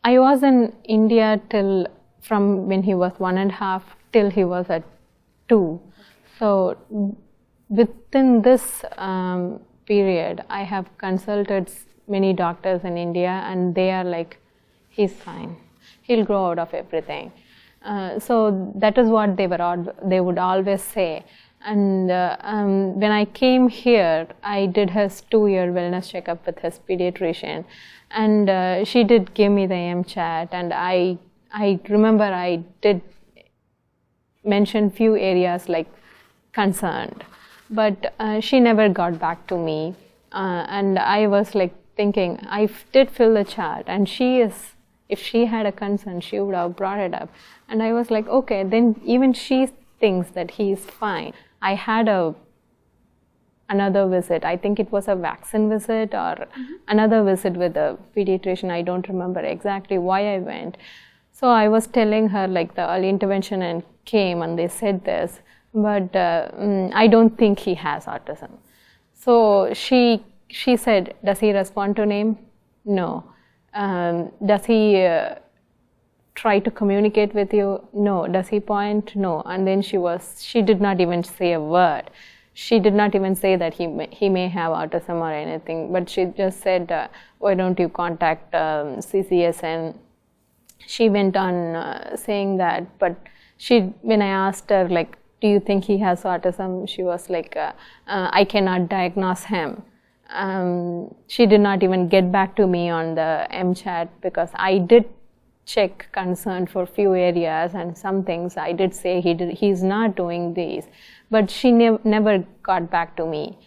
I was in India from when he was 1.5 till he was at 2. So within this period, I have consulted many doctors in India, and they are like, he's fine. He'll grow out of everything. So that is what they would always say. And when I came here, I did his 2-year wellness checkup with his pediatrician, and she did give me the MCHAT, and I remember I did mention few areas like concerned, but she never got back to me, and I was like thinking, I did fill the chart, and if she had a concern, she would have brought it up. And I was like, okay, then even she thinks that he is fine. I had another visit. I think it was a vaccine visit or another visit with a pediatrician. I don't remember exactly why I went. So I was telling her like the early intervention and came, and they said this, but I don't think he has autism. So she said, does he respond to name? No. Does he try to communicate with you? No. Does he point? No. And then she did not even say a word. She did not even say that he may have autism or anything, but she just said, why don't you contact CCSN? She went on saying that, but when I asked her, like, do you think he has autism? She was like, I cannot diagnose him. She did not even get back to me on the MCHAT, because I did check concern for few areas, and some things I did say he's not doing these, but she never got back to me.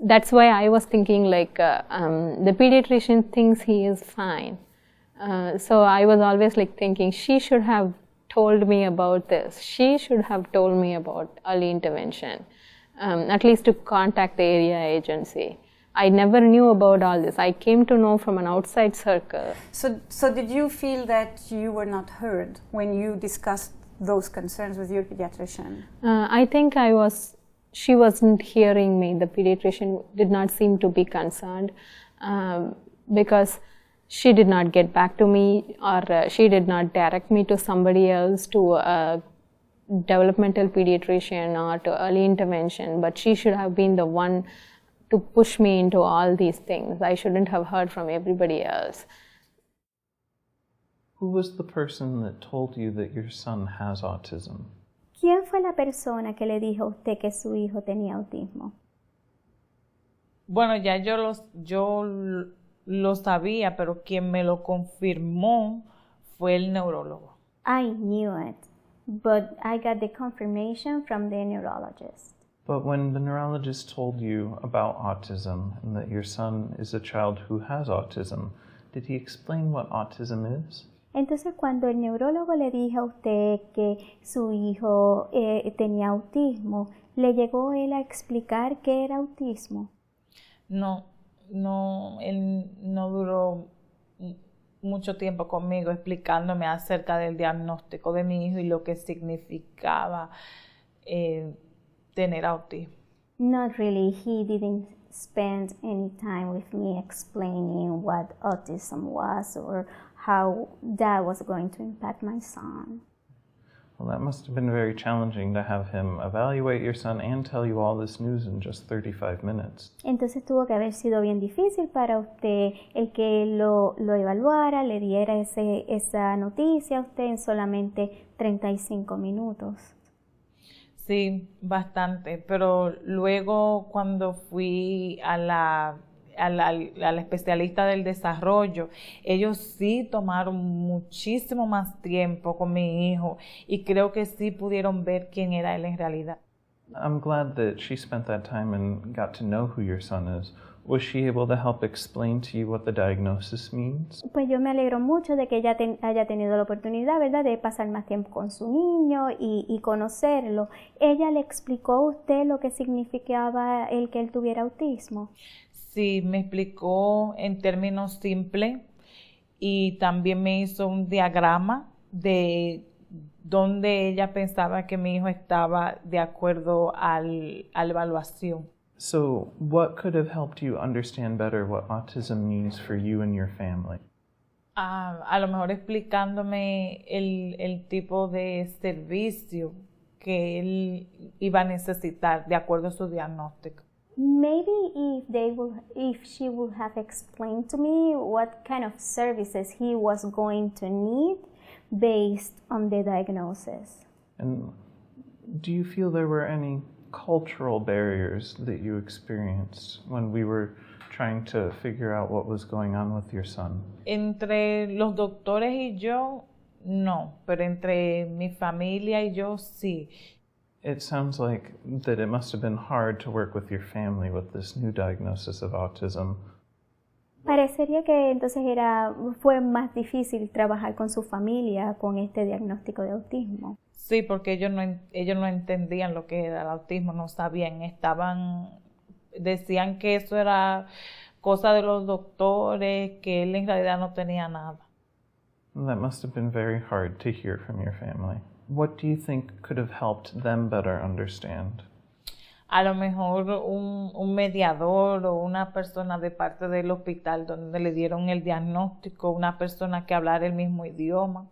That's why I was thinking like the pediatrician thinks he is fine. So I was always like thinking she should have told me about this. She should have told me about early intervention, at least to contact the area agency. I never knew about all this. I came to know from an outside circle. So did you feel that you were not heard when you discussed those concerns with your pediatrician? I think she wasn't hearing me. The pediatrician did not seem to be concerned, because she did not get back to me, or she did not direct me to somebody else, to a developmental pediatrician or to early intervention, but she should have been the one to push me into all these things. I shouldn't have heard from everybody else. Who was the person that told you that your son has autism? ¿Quién fue la persona que le dijo a usted que su hijo tenía autismo? Bueno, ya yo lo sabía, pero quien me lo confirmó fue el neurólogo. I knew it, but I got the confirmation from the neurologist. But when the neurologist told you about autism and that your son is a child who has autism, did he explain what autism is? Entonces, cuando el neurólogo le dijo a usted que su hijo tenía autismo, ¿le llegó él a explicar qué era autismo? No, él no duró mucho tiempo conmigo explicándome acerca del diagnóstico de mi hijo y lo que significaba tener autismo. Not really. He didn't spend any time with me explaining what autism was or how that was going to impact my son. Well, that must have been very challenging to have him evaluate your son and tell you all this news in just 35 minutes. Entonces tuvo que haber sido bien difícil para usted el que lo evaluara, le diera esa noticia a usted en solamente 35 minutos. Sí, bastante, pero luego cuando fui a la especialista del desarrollo, ellos sí tomaron muchísimo más tiempo con mi hijo y creo que sí pudieron ver quién era él en realidad. I'm glad that she spent that time and got to know who your son is. Was she able to help explain to you what the diagnosis means? Pues yo me alegro mucho de que ella haya tenido la oportunidad, ¿verdad?, de pasar más tiempo con su niño y conocerlo. ¿Ella le explicó a usted lo que significaba el que él tuviera autismo? Sí, me explicó en términos simples y también me hizo un diagrama de dónde ella pensaba que mi hijo estaba de acuerdo a la evaluación. So, what could have helped you understand better what autism means for you and your family? A lo mejor explicándome el tipo de servicio que él iba a necesitar de acuerdo a su diagnóstico. Maybe if she would have explained to me what kind of services he was going to need based on the diagnosis. And do you feel there were any cultural barriers that you experienced when we were trying to figure out what was going on with your son? Entre los doctores y yo, no, pero entre mi familia y yo, sí. It sounds like that it must have been hard to work with your family with this new diagnosis of autism. Parecería que entonces fue más difícil trabajar con su familia con este diagnóstico de autismo. Sí, porque ellos no entendían lo que era el autismo, no sabían, decían que eso era cosa de los doctores, que él en realidad no tenía nada. And that must have been very hard to hear from your family. What do you think could have helped them better understand? A lo mejor un mediador o una persona de parte del hospital donde le dieron el diagnóstico, una persona que hablara el mismo idioma.